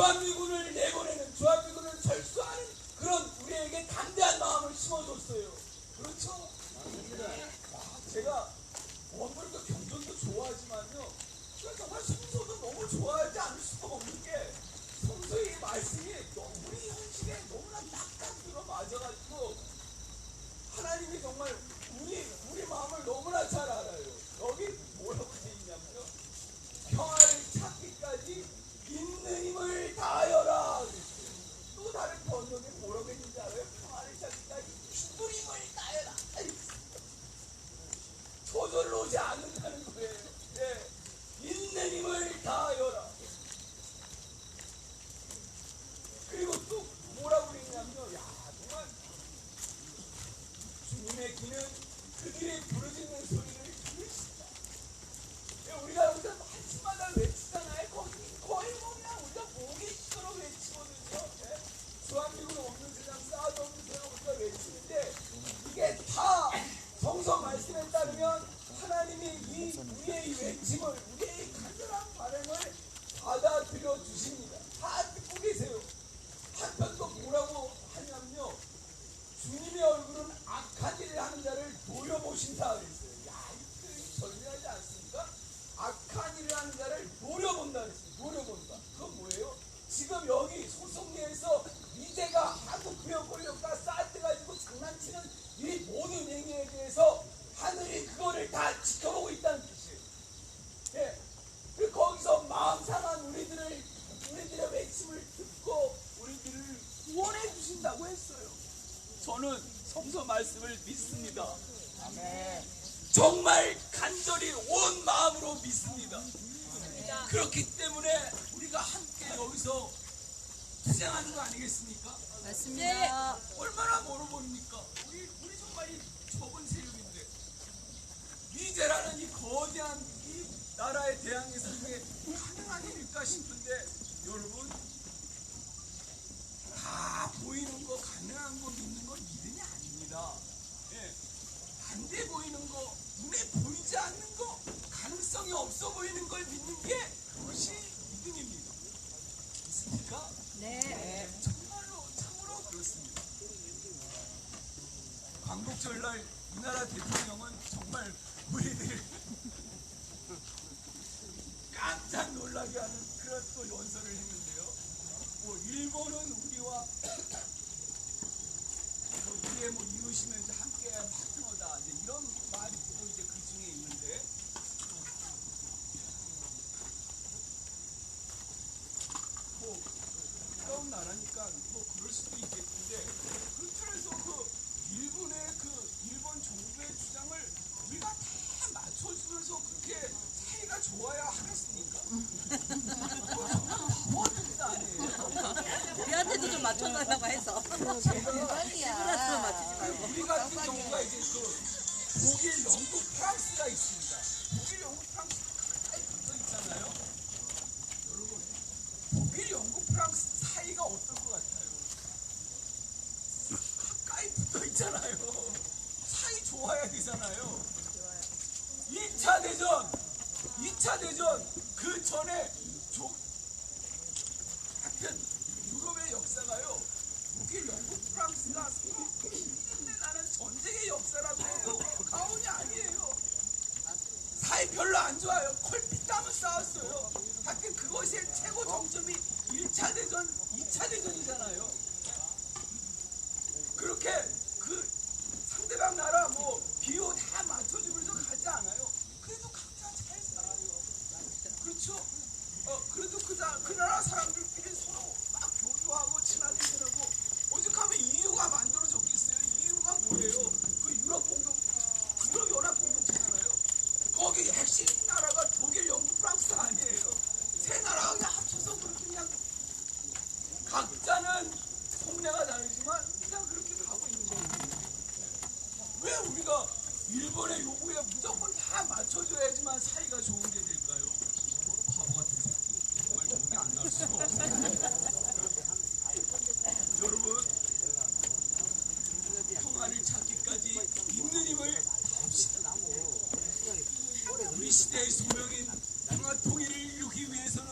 주한미군을 내보내는, 주한미군을 철수하는 그런 우리에게 담대한 마음을 심어줬어요. 그렇죠? 제가 원불도 경전도 좋아하지만요, 제가 정말 성서도 너무 좋아하지 않을 수가 없는 게, 성서의 말씀이 우리 현실에 너무나 딱딱 들어맞아가지고 하나님이 정말 우리 마음을 너무나 잘 알아요. 여기 뭐라고 되어 있냐면요, 평화를 찾기까지 있는 힘을 다하여라. 또 다른 번역에 뭐라고 했는지 알아요? 평화를 찾기까지 죽을 힘을 다하여라. 저절로 오지 않는다는 거예요. 네. 있는 힘을 다하여라. 그리고 또 뭐라고 그랬냐면요, 야, 정말 주님의 귀는 그들의 부르짖는 소리를 들으신다. 우리가 여기서 한시마다 외치잖아요. 거의 뭐 그냥 우리가 목이 쉬도록 외치거든요. 네? 주한미군 없는 세상, 싸움 없는 세상 우리가 외치는데, 이게 다 성서 말씀에 따르면 하나님이 우리의 이 외침을, 우리의 이 간절한 바람을 받아들여 주십니다. 다 듣고 계세요. 한편 또 뭐라고 하냐면요, 주님의 얼굴은 악한 일을 하는 자를 노려보신다 그랬어요. 야, 이 표현이 절묘하지 않습니까? 악한 일을 하는 자를 노려본다 그랬어요. 노려본다. 그건 뭐예요? 지금 여기 소송리에서 미제가 하도 구역권력과 싸대 가지고 장난치는 이 모든 행위에 대해서 하늘이 그거를 다 지켜보고 있다는 뜻이에요. 예. 그리고 거기서 마음 상한 우리들의 외침을 듣고 우리들을 구원해 주신다고 했어요. 저는 성서 말씀을 믿습니다. 정말 간절히 온 마음으로 믿습니다. 그렇기 때문에 우리가 함께 여기서 투쟁하는 거 아니겠습니까? 맞습니다. 얼마나 멀어보입니까? 우리 정말 이 좁은 세력인데, 미제라는 이 거대한 이 나라에 대항해서 이게 가능한 일일까 싶은데, 여러분, 다 보이는 거, 가능한 거 믿는 건 믿음이 아닙니다. 예. 안 돼 보이는 거, 눈에 보이지 않는 거, 가능성이 없어 보이는 걸 믿는 게 그것이 믿음입니다. 믿습니까? 네. 참으로 그렇습니다. 광복절날 우리나라 대통령은 정말 우리들 깜짝 놀라게 하는 그런 또 연설을 했는데요. 뭐 일본은 우리와 우리의 뭐 이웃이면 이제 함께 파트너다, 이제 이런 말이 또 이제 그 중에 있는데, 뭐 가까운 나라니까 뭐 그럴 수도 있겠는데, 그래서 그 일본의 일본 정부의 주장을 우리가 다 맞춰주면서 그렇게 사이가 좋아야 하겠습니까? 뭐 어떻게 아니에요? 우리한테도 좀 맞춰달라고 해서. 일본한테도 맞추지 말고. 우리 같은 경우가 이제 독일, 영국, 프랑스가 있습니다. 독일, 영국, 프랑스 가까이 붙어 있잖아요. 여러분, 독일, 영국, 프랑스 사이가 어떨 것 같아요? 가까이 붙어 있잖아요. 사이 좋아야 되잖아요. 2차 대전 그 전에 하여튼 유럽의 역사가요, 독일, 영국, 프랑스가 근데 나는 전쟁의 역사라고 해도 가온이 아니에요. 사이 별로 안 좋아요. 콜피 따면 싸웠어요. 하여튼 그것의 최고 정점이 1차 대전, 2차 대전이잖아요. 그렇게 그 상대방 나라 뭐 비호 다 맞춰주면서 가지 않아요. 그래도 각자 잘 살아요. 그렇죠? 그래도 그 나라 사람들끼리 서로 막 교류하고 친하게 지내고, 오죽하면 EU가 만들어졌겠어요. EU가 뭐예요? 그 유럽 연합 공동체잖아요. 거기 핵심 나라가 독일, 영국, 프랑스 아니에요. 세 나라가 그냥 합쳐서 그렇게 그냥 각자는 속내가 다르지만 그냥 그렇게 가고 있는 거예요. 왜 우리가 일본의 요구에 무조건 다 맞춰줘야지만 사이가 좋은 게 될까요? 바보 같은 새끼. 정말 기억이 안 날 수가 없어요. 여러분, 평화를 찾기까지 있는 힘을 다합시다. 우리 시대의 소명인 평화 통일을 이루기 위해서는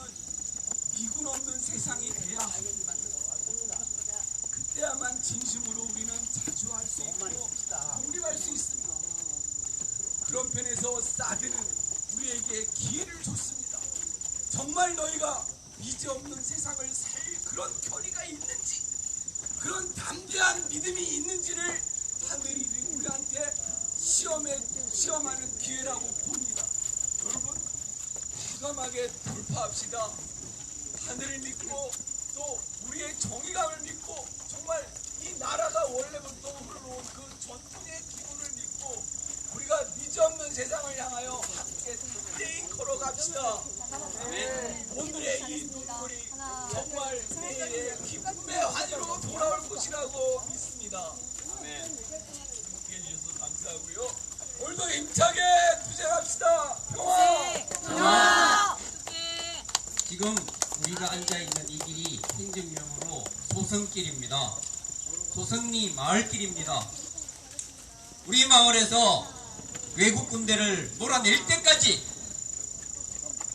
미군 없는 세상이 돼야 그래야만 진심으로 우리는 자주할 수 있고 독립할 수 있습니다. 그런 편에서 사드는 우리에게 기회를 줬습니다. 정말 너희가 미제 없는 세상을 살 그런 결의가 있는지, 그런 담대한 믿음이 있는지를 하늘이 우리한테 시험하는 기회라고 봅니다. 여러분, 과감하게 돌파합시다. 하늘을 믿고 또 우리의 정의감을 믿고 정말 이 나라가 원래부터 흘러온 그 전통의 기운을 믿고 우리가 미제 없는 세상을 향하여 함께 담대히 걸어갑시다. 오늘의 이 눈물이 정말 내일의 기쁨의 환희로 돌아올 것이라고 믿습니다. 함께 해주셔서 감사하고요. 오늘도 힘차게 투쟁합시다. 평화! 지금 우리가 앉아있는 이 길이 행정명으로 소성길입니다. 소성리 마을길입니다. 우리 마을에서 외국 군대를 몰아낼 때까지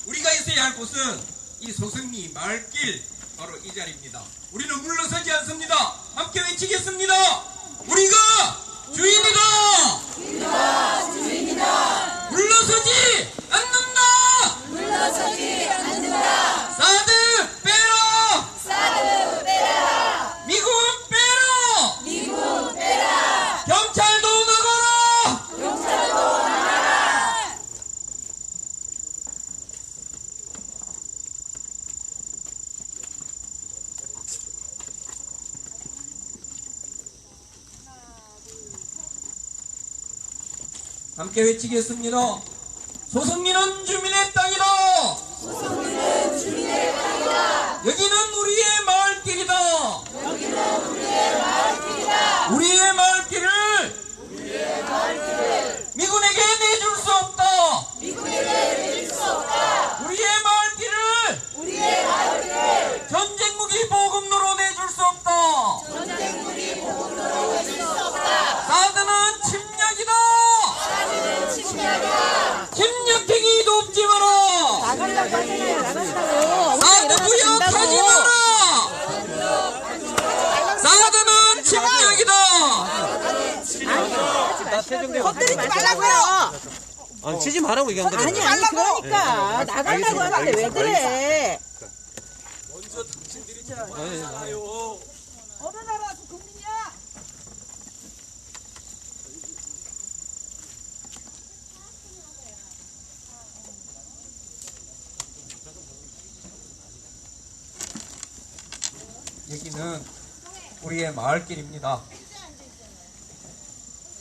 우리가 있어야 할 곳은 이 소성리 마을길, 바로 이 자리입니다. 우리는 물러서지 않습니다. 함께 외치겠습니다. 우리가 주인이다! 우리가 주인이다! 물러서지 않는다! 물러서지 않는다! 사드 빼라! 사드 빼라! 미군 빼라! 미군 빼라! 경찰도 나가라! 경찰도 나가라! 함께 외치겠습니다. 소성리는 주민의 땅이다. 소성리는 주민의 땅이다. 여기는 우리의 마을길이다. 여기는 우리의 마을길이다. 우리의 마을길을 미군에게 내줄 수 없다. 미군에게 내줄 수 없다. 우리의 마을길을 전쟁 무기 보급로로 내줄 수 없다. 전쟁 무기 보급로로 내줄 수 없다. 사드는 침략이다. 사드는 침략이다. 침략행위 돕지 마라. 나간다고 하잖아요. 나간다고. 사드 부역하지 마라. 사드는 침략이다. 건드리지 말라고요. 아니 치지 말라고 얘기한 아니 그러니까 나간다고 하는데 왜 그래? 먼저 당신들이 그만하잖아요. 어느 나라 국민이야? 여기는 우리의 마을길입니다.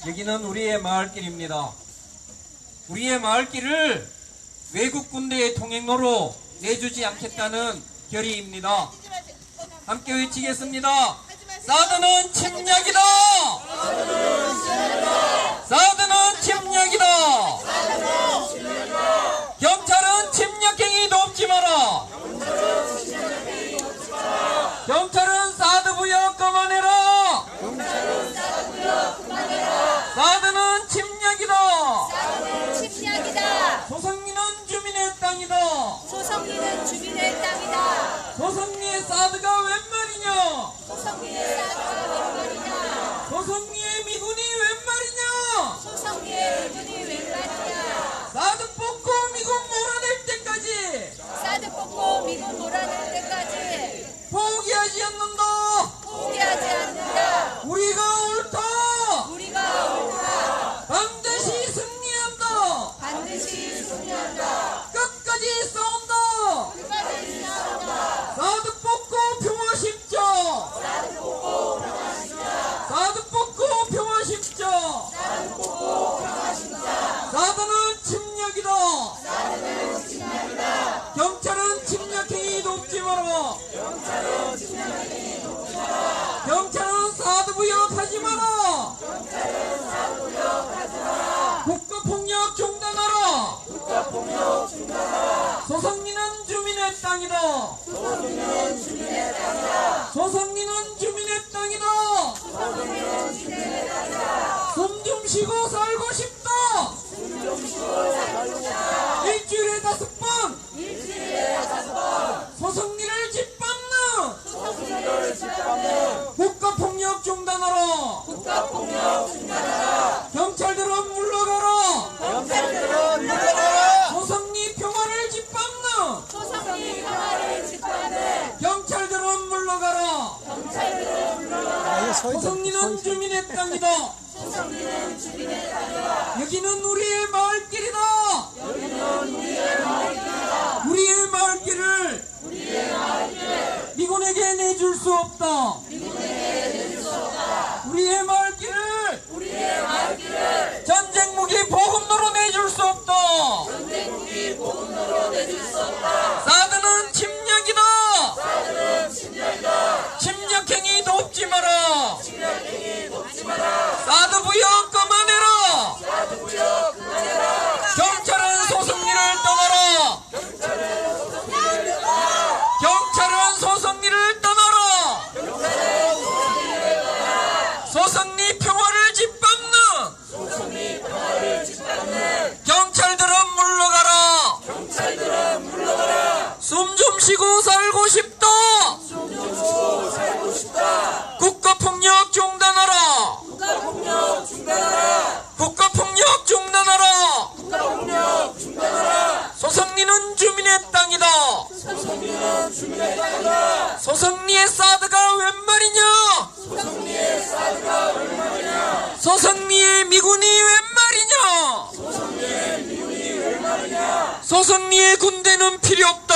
여기는 우리의 마을길입니다. 우리의 마을길을 외국 군대의 통행로로 내주지 않겠다는 결의입니다. 함께 외치겠습니다. 사드는 침략이다. 사드는 침략이다. 경찰은 침략행위 돕지 마라. 경찰은 사드 부역 그만해라. 사드는 침략이다. 침략이다. 소성리는 주민의 땅이다. 소성리는 주민의 땅이다. 소성리의 사드가 웬 말이냐? 소성리의 사드가 웬 말이냐? 소성리의 미군이 웬 말이냐? 소성리의 미군이 웬 말이냐? 사드 뽑고 미군 몰아낼 때까지 사드 뽑고 미군 몰아낼 때까지 포기하지 않는다. 포기하지 않는다. 우리가 옳다. 우리가 옳다. 반드시 승리한다. 반드시 승리한다. 끝까지 싸운다. 끝까지 싸운다. 사드 뽑고 평화 십자. 사드 뽑고 평화 십자. 사드 뽑고 평화 십자. 사드 뽑고 평화 십자. 사드는 침략이다. 사드는 침략이다. 경찰은 침략행위 돕지 마라. 경찰은 침략행위 돕지 마라. 경찰은 사드 부역하지 마라. 경찰은 사드 부역하지 마라. 국가폭력 중단하라. 국가폭력 중단하라. 소성리는 주민의 땅이다. 소성리는 주민의 땅이다. 소성리는 주민의 땅이다. 소성리는 주민의 땅이다. 숨 좀 쉬고 살고 싶다. 숨 좀 쉬고 살고 싶다. 일주일에 5번 일주일에 5번 소성리를 짓밟는 소성리를 짓밟는 국가폭력 소성리는 주민의 땅이다. 여기는 우리의 마을길이다. 우리의 마을길을 미군에게 내줄 수 없다. 우리의 마을길을 전쟁 무기 보급로로 내줄 수 없다. 사드는 침략이다. 침략행위 돕지 마라. 사드 부역 그만해라. 경찰은 소성리를 떠나라. 경찰은 소성리를 떠나라. 소성리 평화를 짓밟는 경찰들은 물러가라. 숨 좀 쉬고 살고 싶다. 국가폭력 중단하라. 국가폭력 중단하라. 소성리는 주민의 땅이다. 소성리의 사드가 웬 말이냐? 소성리의 미군이 웬 말이냐? 소성리의 군대는 필요 없다.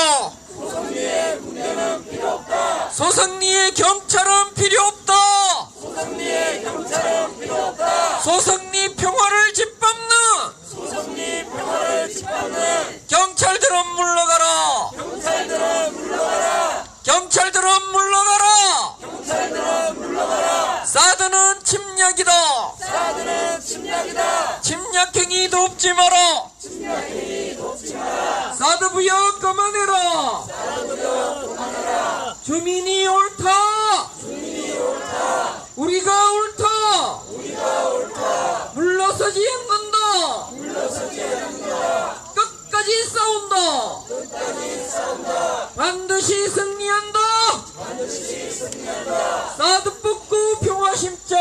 소성리의 경찰은 필요 없다. 소성리 평화를 짓밟는 경찰들은 물러가라. 경찰들은 물러가라. 사드는 침략이다. 침략행위 돕지 마라. 사드 부역 그만해라. 주민이 옳다. 우리가 옳다. 물러서지 않는다. 끝까지 싸운다. 반드시 승리한다. 사드 뽑고 평화 심자.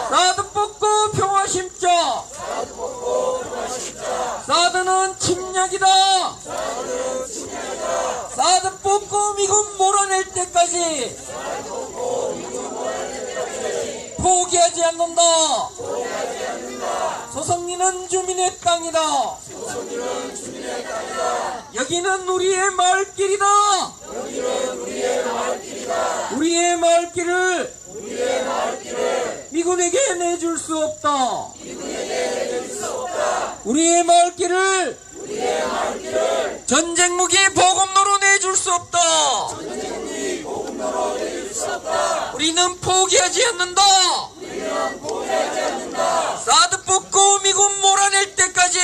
사드 뽑고 평화 심자. 사드는 침략이다. 사드 뽑고 미군 몰아낼 때까지 포기하지 않는다. 소성리는 주민의 땅이다. 여기는 우리의 마을길이다. 우리의 마을길을 미군에게 내줄 수 없다. 우리의 마을길을 전쟁 무기 보급로로 내줄 수 없다. 우리는 포기하지 않는다. 사드 뽑고 미군 몰아낼 때까지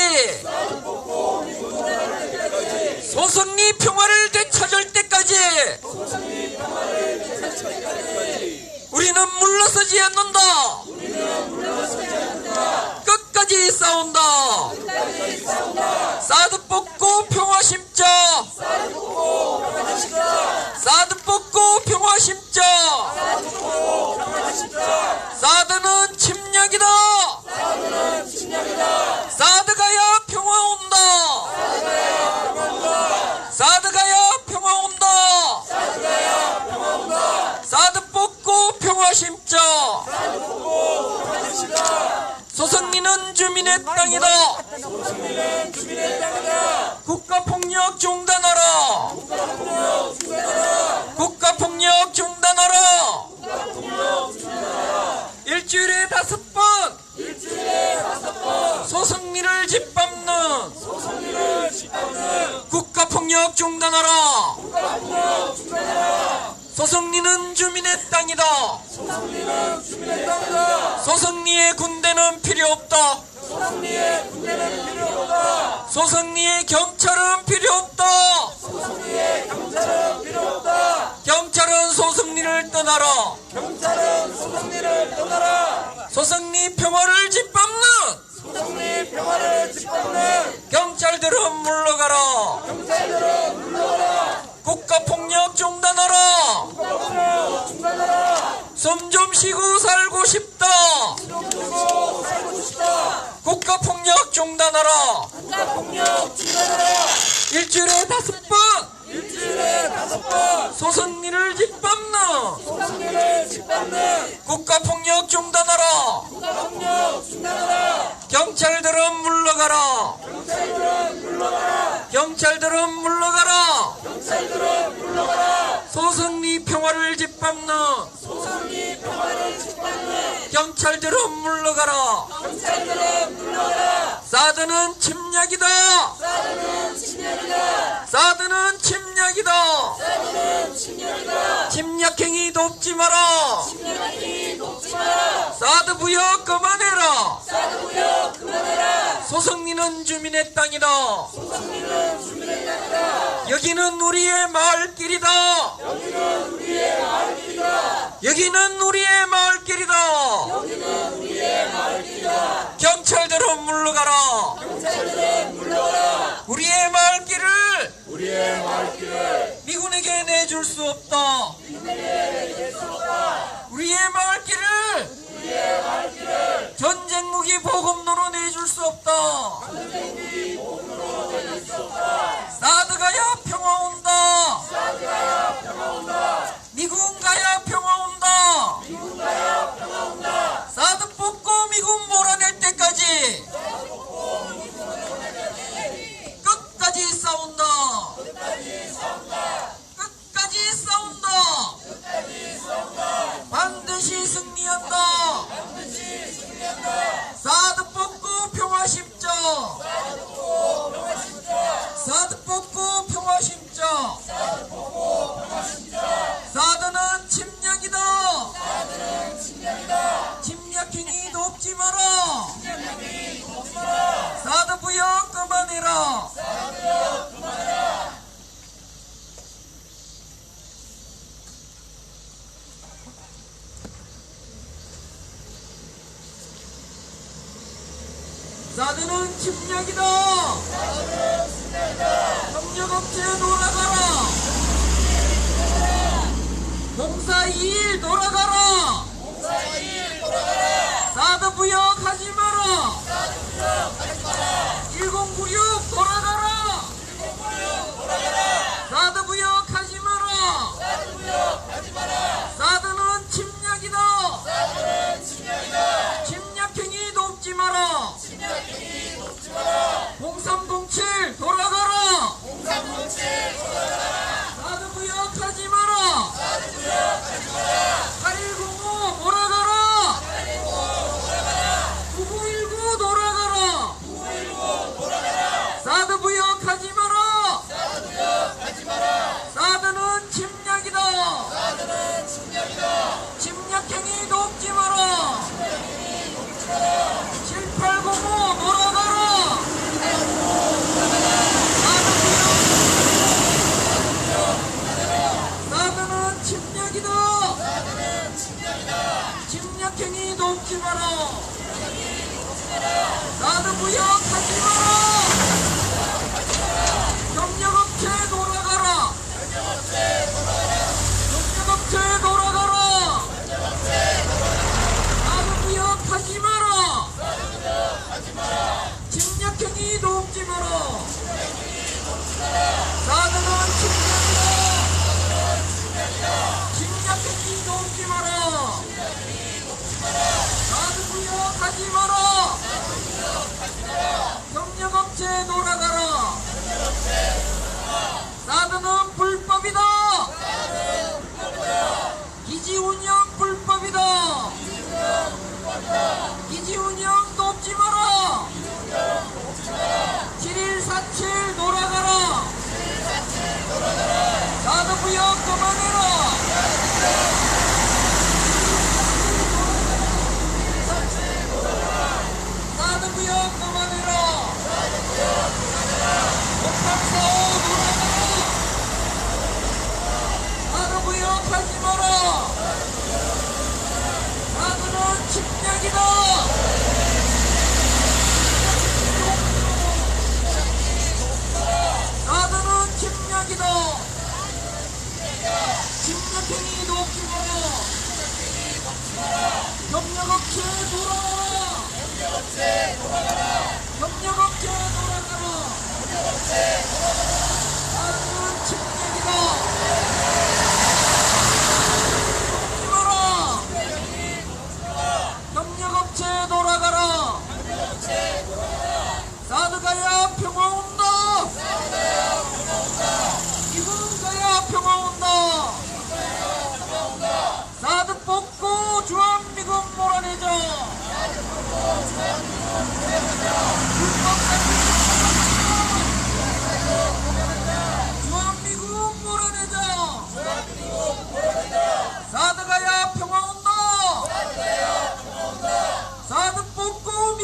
소성리 평화를 되찾을 때까지 우리는 물러서지 않는다. 끝까지 싸운다. 사드 뽑고 평화 심자. 사드 뽑고 평화 심자. 사드는 침략이다. 사드 가야 평화 온다. 사드 가야 평화 온다. 사드 뽑고 평화 심자. 소성리는 주민의 땅이다. 국가폭력 중단하라. 국가폭력 중단하라. 일주일에 5번 소성리를 짓밟는 국가폭력 중단하라. 소성리는 주민의 땅이다. 소성리의 군대는 필요 없다. 소성리의 경찰은 필요 없다. 경찰은 소성리를 떠나라. 소성리 평화를 짓밟는 경찰들은 물러가라. 국가폭력 중단하라. 숨 좀 쉬고 살고 싶다. 국가폭력 중단하라. 일주일에 5번 소승리를 짓밟는 국가폭력 중단하라. 경찰들은 물러가라. 경찰들은 물러가라. 소승리 평화를 짓밟는 경찰들은 물러가라. 사드는 침략이다. 사드는 침략이다. 침략행위 돕지 마라. 사드 부여 그만해라. 소승리는 주민의 땅이다. 여기는 우리의 마을길이다. 여기는 우리의 마을길이다. 경찰들은 물러가라. 우리의 마을길을 미군에게 내줄 수 없다. 우리의 마을길을 전쟁 무기 보급로로 내줄 수 없다. 사드가야 평화 온다. 미군 가야 평화 온다. 사드 뽑고 미군 몰아낼 때까지 끝까지 싸운다. 끝까지 싸운다. 반드시 승리한다. 사드 뽑고 평화 심자. 사드 뽑고 평화 심자. 사드는 침략이다. 침략행위 돕지 마라. 사드 부여 그만해라. 사드는 침략이다. 협력업체 돌아가라. 공사 2일 돌아가라. 사드 부역하지 마라. 1096 돌아가라. 사드 부역하지 마라. 사드는 침략이다. 침략행위 돕지 마라. 0307 돌아가라. 사드 부역하지 마라. 8105 돌아가라. 9919 돌아가라. 사드 부역하지 마라. 사드는 침략이다. 침략행위 돕지 마라. 7805 돌아가라. 사드는 침략이다. 침략행위 돕지 마라. 사드 부역하지 마라. 협력업체 돌아가라. 협력업체 돌아가라. 사드 부역하지 마라. 침략행위 돕지 마라. 사드는 침략이다. 침략행위 돕지 마라. 사드 부역하지 마라. 협력업체 돌아가라. 사드는 불법이다. 기지운영 불법이다. 기지운영 돕지 마라. 7147 돌아가라. 사드 부역 그만해라. 사드 부역 그만해라. 5345 돌아가라. 사드 부역하지 마라.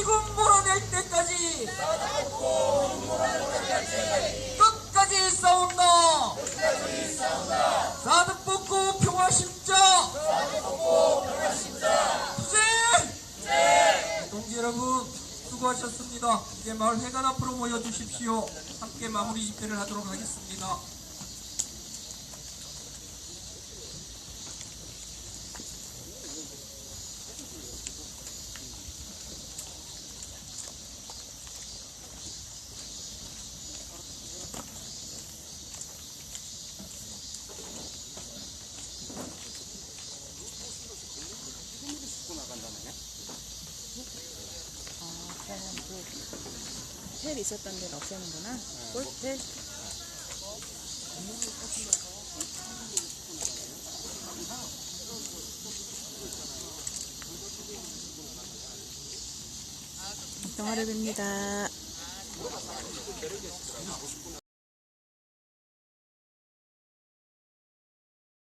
미군 몰아낼 때까지 끝까지 싸운다. 사드 뽑고 평화 심자. 투쟁. 동지 여러분 수고하셨습니다. 이제 마을 회관 앞으로 모여주십시오. 함께 마무리 집회를 하도록 하겠습니다. 텔 있었던 데는 없애는구나. 홀텔. 동아랩입니다.